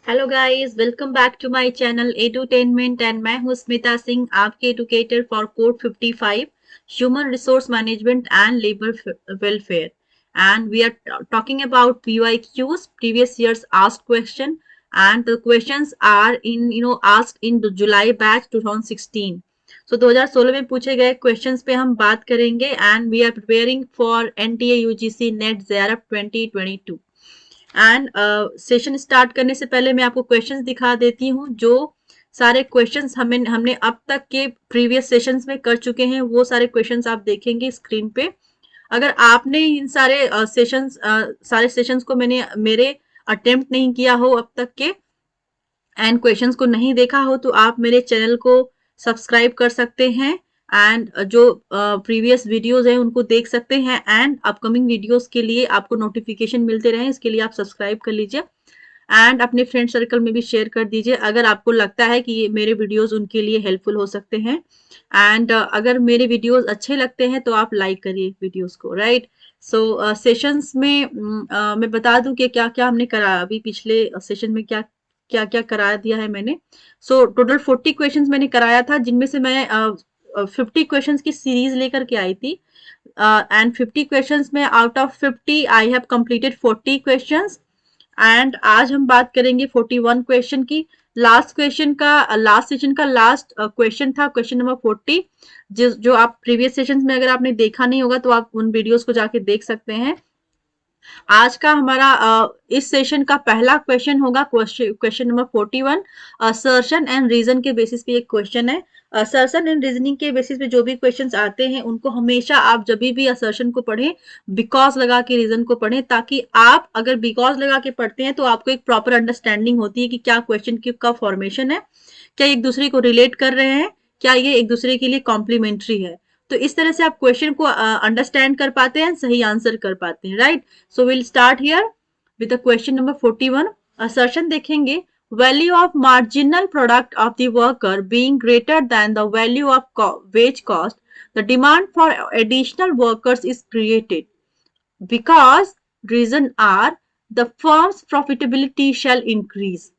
Hello guys, welcome back to my channel edutainment and मैं हूं स्मिता सिंह, आपके educator for code 55 human resource management and labour welfare. And we are talking about PYQs, previous years asked question, and the questions are in asked in the July batch 2016. So 2016 में पूछे गए questions पे हम बात करेंगे and we are preparing for NTA UGC net JRF 2022। And session start करने से पहले मैं आपको क्वेश्चंस दिखा देती हूँ। जो सारे क्वेश्चंस हमने अब तक के प्रीवियस सेशंस में कर चुके हैं, वो सारे क्वेश्चंस आप देखेंगे स्क्रीन पे। अगर आपने इन सारे सेशंस को मेरे अटेम्प्ट नहीं किया हो अब तक के एंड क्वेश्चंस को नहीं देखा हो, तो आप मेरे चैनल को सब्सक्राइब कर सकते हैं एंड जो प्रीवियस वीडियोस हैं उनको देख सकते हैं एंड अपकमिंग वीडियोस के लिए आपको नोटिफिकेशन मिलते रहें, इसके लिए आप सब्सक्राइब कर लीजिए एंड अपने फ्रेंड सर्कल में भी शेयर कर दीजिए अगर आपको लगता है कि ये मेरे वीडियोस उनके लिए हेल्पफुल हो सकते हैं। एंड अगर मेरे वीडियोस अच्छे लगते हैं तो आप लाइक करिए वीडियोस को, राइट। सो सेशंस में मैं बता दूं कि क्या क्या हमने करा अभी पिछले सेशन में, क्या क्या क्या करा दिया है मैंने। सो टोटल 40 क्वेश्चंस मैंने कराया था, जिनमें से मैं 50 क्वेश्चंस की सीरीज लेकर के आई थी एंड 50 क्वेश्चंस में out of 50 I have completed 40 questions. And आज हम बात करेंगे 41 क्वेश्चन की। लास्ट सेशन का लास्ट क्वेश्चन था क्वेश्चन नंबर 40, जो आप प्रीवियस सेशंस में अगर आपने देखा नहीं होगा तो आप उन वीडियोस को जाके देख सकते हैं। आज का हमारा इस सेशन का पहला क्वेश्चन होगा question number 41। Assertion and reason के बेसिस पे एक क्वेश्चन है। असर्शन एंड रीजनिंग के बेसिस पे जो भी क्वेश्चंस आते हैं उनको हमेशा आप जब भी असर्शन को पढ़ें बिकॉज लगा के रीजन को पढ़ें, ताकि आप अगर बिकॉज लगा के पढ़ते हैं तो आपको एक प्रॉपर अंडरस्टैंडिंग होती है कि क्या क्वेश्चन का फॉर्मेशन है, क्या एक दूसरे को रिलेट कर रहे हैं, क्या ये एक दूसरे के लिए कॉम्प्लीमेंट्री है। तो इस तरह से आप क्वेश्चन को अंडरस्टैंड कर पाते हैं, सही आंसर कर पाते हैं, right. So will start here with the question number 41। Assertion देखेंगे, value of marginal product of the worker being greater than the value of wage cost, the demand for additional workers is created because reason are the firm's profitability shall increase.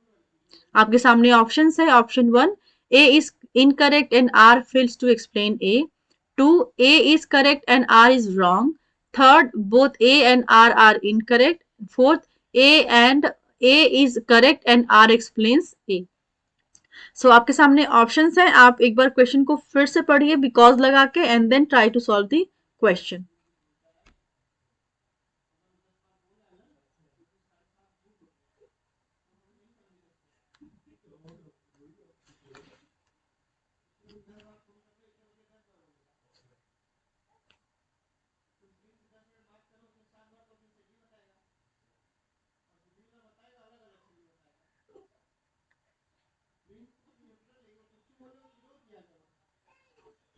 आपके सामने option है। Option 1, A is incorrect and R fails to explain A. 2, A is correct and R is wrong. Third, both A and R are incorrect. Fourth, A and A is correct and R explains A. So आपके सामने options हैं, आप एक बार question को फिर से पढ़िए बिकॉज लगा के and then try to solve the question.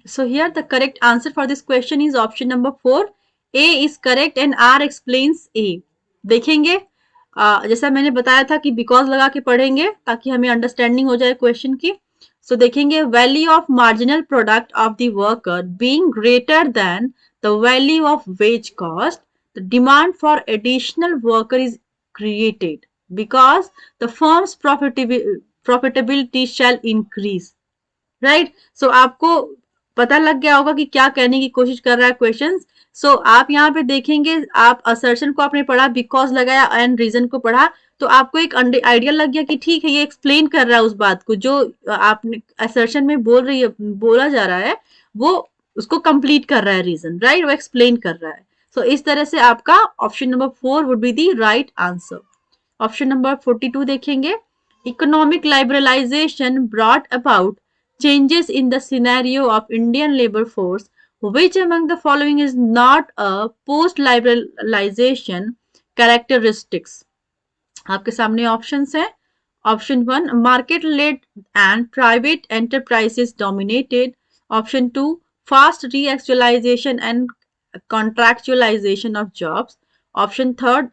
So here the correct answer for this question is option number 4. A is correct and R explains A. देखेंगे जैसा मैंने बताया था कि बिकॉज लगा के पढ़ेंगे ताकि हमें अंडरस्टैंडिंग हो जाए क्वेश्चन की। सो देखेंगे, value of marginal product of the worker being greater than the value of wage cost, the demand for additional worker is created because the firm's profitability shall increase, right. So आपको पता लग गया होगा कि क्या कहने की कोशिश कर रहा है क्वेश्चन। सो आप यहाँ पे देखेंगे, आप असर्शन को आपने पढ़ा, बिकॉज लगाया एंड रीजन को पढ़ा, तो आपको एक आइडिया लग गया कि ठीक है ये एक्सप्लेन कर रहा है उस बात को जो आपने असर्शन में बोला जा रहा है, वो उसको कंप्लीट कर रहा है रीजन, राइट, वो एक्सप्लेन कर रहा है। सो इस तरह से आपका option number 4 would be the right answer. Option number 42 देखेंगे, economic liberalisation brought about changes in the scenario of Indian labor force. Which among the following is not a post-liberalization characteristics? आपके सामने ऑप्शंस हैं। Option 1, market led and private enterprises dominated. Option 2, fast reactualization and contractualization of jobs. Option 3,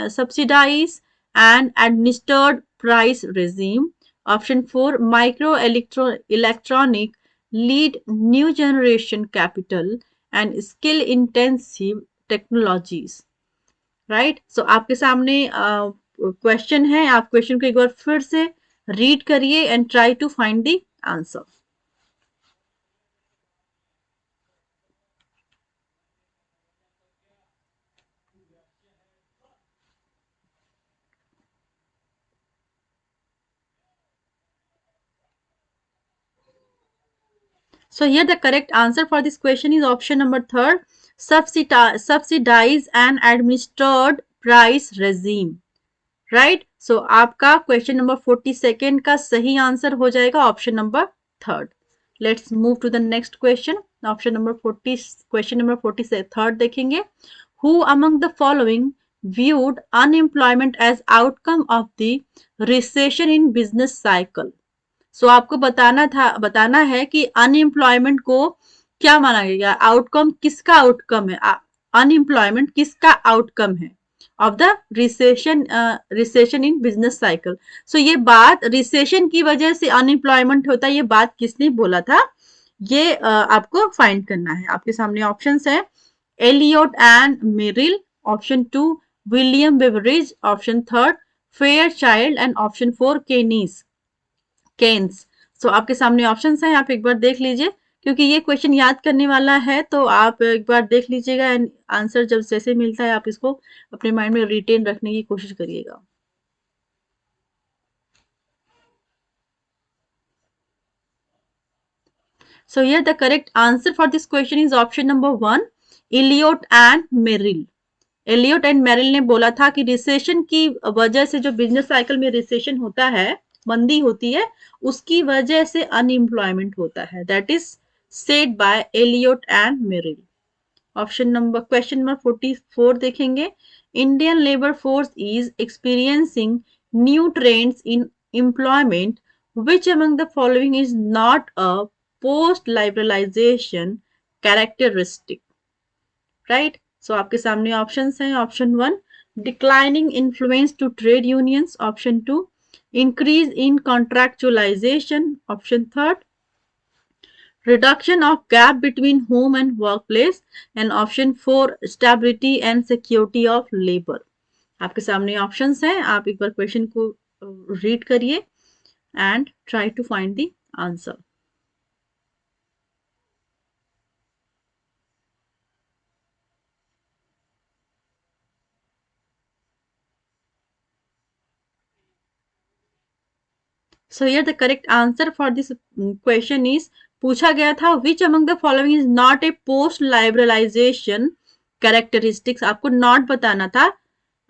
subsidize and administered price regime. Option 4, electronic lead new generation capital and skill intensive technologies. Right. So आपके सामने question है, आप question को एक बार फिर से read करिए and try to find the answer. So here the correct answer for this question is option number third, subsidized and administered price regime. Right. So आपका क्वेश्चन नंबर 42 का सही आंसर हो जाएगा option number third. Let's move to the next question. Option number 40, question number 43 देखेंगे. Who among the following viewed unemployment as outcome of the recession in business cycle. सो आपको बताना है कि अनएम्प्लॉयमेंट को क्या माना गया, आउटकम किसका आउटकम है, अनएम्प्लॉयमेंट किसका आउटकम है of the recession in business cycle. So ये बात रिसेशन की वजह से अनएम्प्लॉयमेंट होता है, ये बात किसने बोला था, ये आपको फाइंड करना है. आपके सामने ऑप्शंस है Elliott and Merrill, option 2 William Beveridge, option 3 Fairchild and option 4 Keynes. So आपके सामने ऑप्शंस हैं, आप एक बार देख लीजिए. क्योंकि ये क्वेश्चन याद करने वाला है तो आप एक बार देख लीजिएगा एंड आंसर जब जैसे मिलता है आप इसको अपने माइंड में रिटेन रखने की कोशिश करिएगा. So here the correct answer for this question is option number 1, Elliott and Merrill. Elliott and Merrill ने बोला था कि रिसेशन की वजह से जो बिजनेस साइकिल में रिसेशन होता है, मंदी होती है, उसकी वजह से अनएम्प्लॉयमेंट होता है. That is said by Elliott and Merrill. Question number 44 देखेंगे. Indian labour force is experiencing new trends in employment, which among the following is not a post liberalization characteristic. Right. So आपके सामने options हैं. Option 1 declining influence to trade unions, option 2 increase in contractualization, option 3 reduction of gap between home and workplace, and option 4 stability and security of labor. आपके सामने options हैं, आप एक बार question को रीड करिए and try to find the answer. So here the correct answer for this question is, पूछा गया था which among the following is not a post liberalization characteristics. आपको not बताना था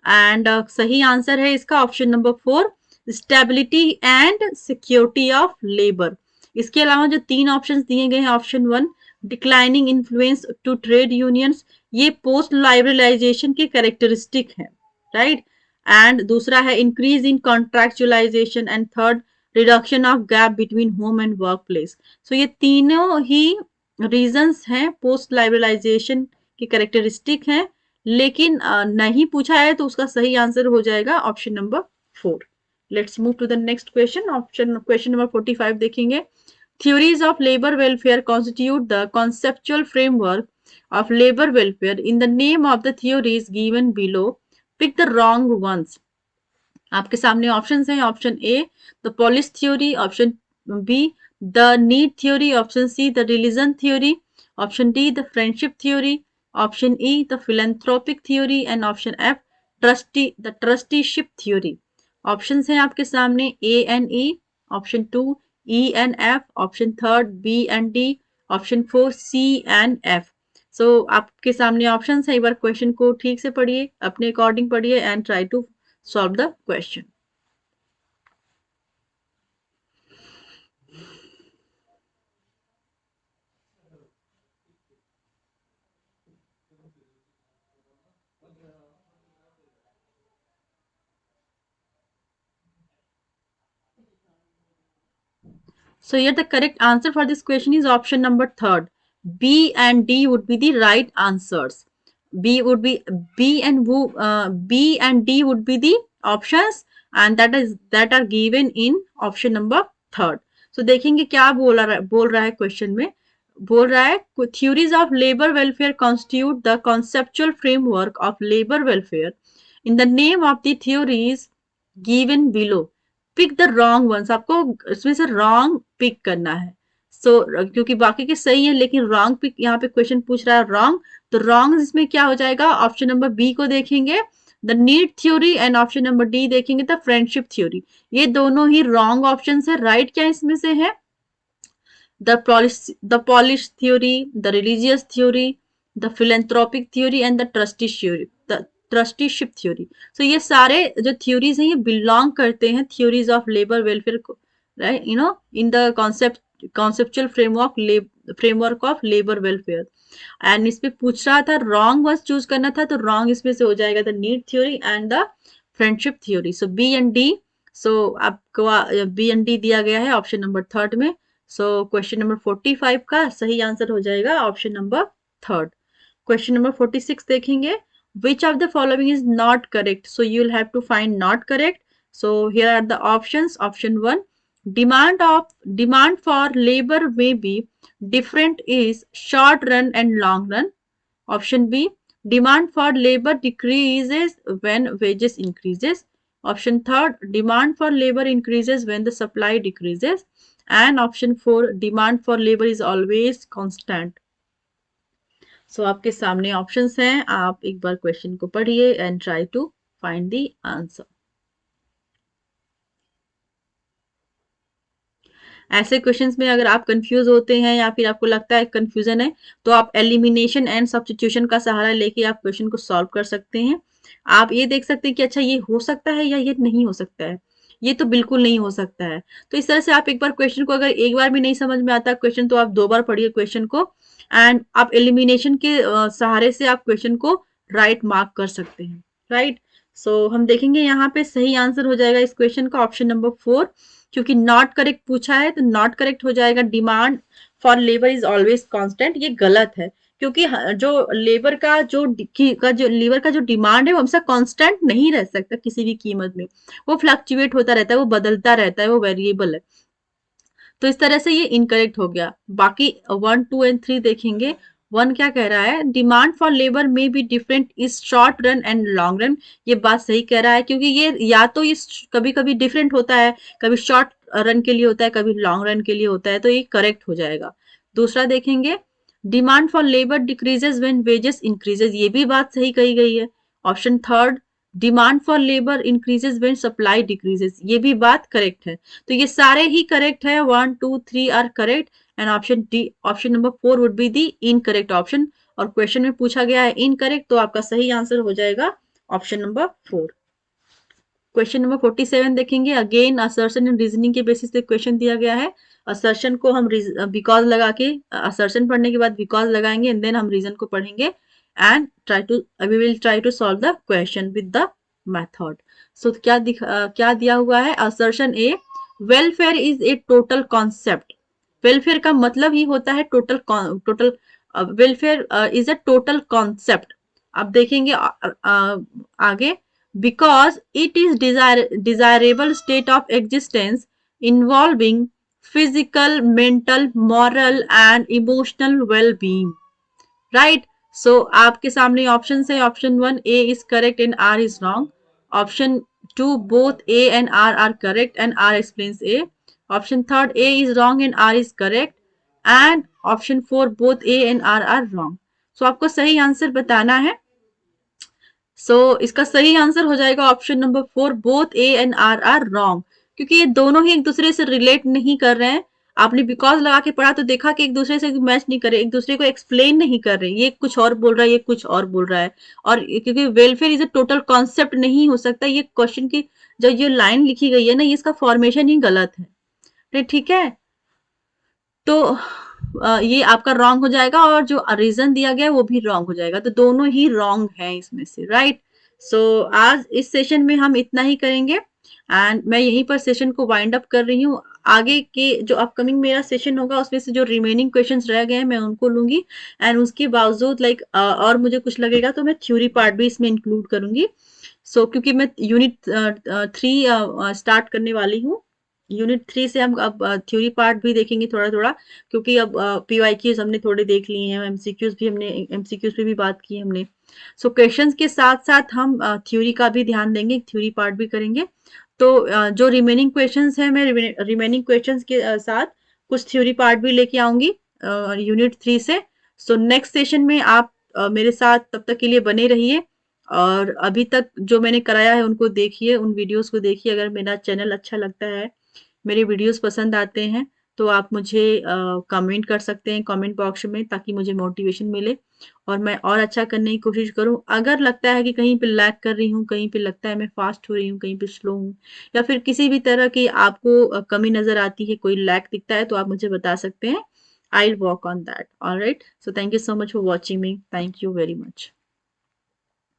एंड सही आंसर है इसका option number 4 stability and security of labour. इसके अलावा जो 3 ऑप्शंस दिए गए हैं, option 1 declining influence to trade unions, ये पोस्ट लाइबरलाइजेशन के कैरेक्टरिस्टिक है. राइट. एंड दूसरा है increase in contractualization and third reduction of gap between home and workplace. So ये तीनों ही रीजंस हैं, पोस्ट लाइबरलाइजेशन के कैरेक्टरिस्टिक हैं, लेकिन नहीं पूछा है तो उसका सही आंसर हो जाएगा option number 4. Let's move to the next question. Question number 45 देखेंगे. Theories of labour welfare constitute the conceptual framework of labour welfare. In the name of the theories given below, pick the wrong ones. आपके सामने option हैं. Option A the police theory, option B the need theory, option C the religion theory, option D the friendship theory, option E the philanthropic theory and option F the trusteeship theory. Option हैं आपके सामने A and E, option 2 E and F, option 3 B and D, option 4 C and F. So आपके सामने option है, एक बार question को ठीक से पढ़िए, अपने अकॉर्डिंग पढ़िए and try to solve the question. So here the correct answer for this question is option number 3. B and D would be the right answers. B and D would be the options and that are given in option number 3. So देखेंगे क्या बोल रहा है question में. बोल रहा है theories of labor welfare constitute the conceptual framework of labor welfare. In the name of the theories given below, pick the wrong ones, आपको इसमें से रॉन्ग पिक करना है। सो क्योंकि बाकी के सही है लेकिन रॉन्ग पिक यहाँ पे क्वेश्चन पूछ रहा है रॉन्ग, तो रॉन्ग इसमें क्या हो जाएगा, ऑप्शन नंबर बी को देखेंगे the need theory, and option number D देखेंगे द फ्रेंडशिप थ्योरी। ये दोनों ही रॉन्ग ऑप्शन है। राइट क्या इसमें से है, the Polish theory, the religious theory, the philanthropic theory and the trusteeship theory. So ये सारे जो theories हैं ये belong करते हैं theories of labor welfare को, right? You know, in the conceptual framework of labor welfare. And इस पे पूछ रहा था रॉन्ग वर्स चूज करना था, तो रॉन्ग इसमें से हो जाएगा the need theory and the friendship theory. So B and D, so आपको बी एंड डी दिया गया है ऑप्शन नंबर थर्ड में। सो क्वेश्चन नंबर 45 का सही आंसर हो जाएगा option number third. Question number 46 देखेंगे, which of the following is not correct, so you will have to find not correct. So here are the options. Option 1, demand for labor may be different is short run and long run. Option B, demand for labor decreases when wages increases. Option third, demand for labor increases when the supply decreases. And option 4, demand for labor is always constant. सो आपके सामने options हैं, आप एक बार question को पढ़िए and try to find the answer. ऐसे questions में अगर आप कंफ्यूज होते हैं या फिर आपको लगता है कंफ्यूजन है, तो आप एलिमिनेशन एंड सब्स्टिट्यूशन का सहारा लेके आप क्वेश्चन को सॉल्व कर सकते हैं। आप ये देख सकते हैं कि अच्छा ये हो सकता है या ये नहीं हो सकता है, ये तो बिल्कुल नहीं हो सकता है। तो इस तरह से आप एक बार क्वेश्चन को, अगर एक बार भी नहीं समझ में आता क्वेश्चन, तो आप दो बार पढ़िए क्वेश्चन को एंड आप एलिमिनेशन के सहारे से आप क्वेश्चन को राइट मार्क कर सकते हैं। राइट, सो हम देखेंगे यहाँ पे सही आंसर हो जाएगा इस क्वेश्चन का ऑप्शन नंबर 4, क्योंकि नॉट करेक्ट पूछा है तो नॉट करेक्ट हो जाएगा। Demand for labour is always constant, ये गलत है, क्योंकि जो लेबर का जो डिमांड है वो हमेशा कांस्टेंट नहीं रह सकता किसी भी कीमत में, वो फ्लक्चुएट होता रहता है, वो बदलता रहता है, वो वेरिएबल है। तो इस तरह से ये इनकरेक्ट हो गया। बाकी 1, 2 एंड 3 देखेंगे। 1 क्या कह रहा है, डिमांड फॉर लेबर में be different is short run and long run. ये बात सही कह रहा है, क्योंकि ये या तो ये कभी कभी डिफरेंट होता है, कभी शॉर्ट रन के लिए होता है, कभी लॉन्ग रन के लिए होता है, तो ये करेक्ट हो जाएगा। दूसरा देखेंगे, demand for labour decreases when wages increases, ये भी बात सही कही गई है। Option third, demand for labour increases when supply decreases, ये भी बात करेक्ट है। तो ये सारे ही करेक्ट है, 1, 2, 3 are correct and option D, option number 4 would be the incorrect option. और क्वेश्चन में पूछा गया है इनकरेक्ट, तो आपका सही आंसर हो जाएगा ऑप्शन नंबर 4। क्वेश्चन नंबर 47 देखेंगे। अगेन असर्शन एंड रीजनिंग के बेसिस पे क्वेश्चन दिया गया है। असर्शन को हम बिकॉज लगा के, असर्शन पढ़ने के बाद बिकॉज लगाएंगे एंड देन हम रीजन को पढ़ेंगे and we will try to solve the question with the method. So क्या दिया हुआ है, assertion A, welfare is a total concept. Welfare का मतलब ही होता है total welfare is a total concept. अब देखेंगे आगे, because it is desirable state of existence involving physical, mental, moral and emotional well-being. Right? So आपके सामने ऑप्शन है, option 1 A is correct and R is wrong. Option 2 both A and R are correct and R explains A. Option 3 A is wrong and R is correct. And option 4 both A and R are wrong. So आपको सही answer बताना है। इसका सही answer हो जाएगा option number 4, both A and R are wrong, क्योंकि ये दोनों ही एक दूसरे से रिलेट नहीं कर रहे हैं। आपने बिकॉज लगा के पढ़ा तो देखा कि एक दूसरे से मैच नहीं कर रहे, एक दूसरे को एक्सप्लेन नहीं कर रहे, ये कुछ और बोल रहा है, ये कुछ और बोल रहा है। और क्योंकि welfare is a total concept नहीं हो सकता, ये क्वेश्चन की जो ये लाइन लिखी गई है ना, ये इसका फॉर्मेशन ही गलत है। ठीक है, तो ये आपका रॉन्ग हो जाएगा और जो रीजन दिया गया है वो भी रॉन्ग हो जाएगा, तो दोनों ही रॉन्ग हैं इसमें से। राइट, सो आज इस सेशन में हम इतना ही करेंगे एंड मैं यहीं पर सेशन को वाइंड अप कर रही हूँ। आगे के जो अपकमिंग मेरा सेशन होगा उसमें से जो रिमेनिंग क्वेश्चंस रह गए हैं मैं उनको लूंगी एंड उसके बावजूद और मुझे कुछ लगेगा तो मैं थ्योरी पार्ट भी इसमें इंक्लूड करूंगी। क्योंकि मैं यूनिट 3 स्टार्ट करने वाली हूँ, यूनिट 3 से हम अब थ्योरी पार्ट भी देखेंगे थोड़ा थोड़ा, क्योंकि अब पीवाईक्यूज हमने थोड़े देख लिए हैं, एमसीक्यूज भी हमने, एमसीक्यूज पे भी बात की हमने। क्वेश्चंस के साथ साथ हम थ्योरी का भी ध्यान देंगे, थ्योरी पार्ट भी करेंगे। तो जो रिमेनिंग क्वेश्चंस हैं, मैं रिमेनिंग क्वेश्चंस के साथ कुछ थ्योरी पार्ट भी लेके आऊंगी यूनिट 3 से। सो नेक्स्ट सेशन में आप मेरे साथ तब तक के लिए बने रहिए, और अभी तक जो मैंने कराया है उनको देखिए, उन वीडियोस को देखिए। अगर मेरा चैनल अच्छा लगता है, मेरे वीडियोस पसंद आते हैं, तो आप मुझे कमेंट कर सकते हैं कमेंट बॉक्स में, ताकि मुझे मोटिवेशन मिले और मैं और अच्छा करने की कोशिश करूं। अगर लगता है कि कहीं पे लैग कर रही हूँ, कहीं पे लगता है मैं फास्ट हो रही हूँ, कहीं पे स्लो हूँ, या फिर किसी भी तरह की आपको कमी नजर आती है, कोई लैग दिखता है, तो आप मुझे बता सकते हैं। I will work on that. Alright, so thank you so much for watching me. Thank you very much.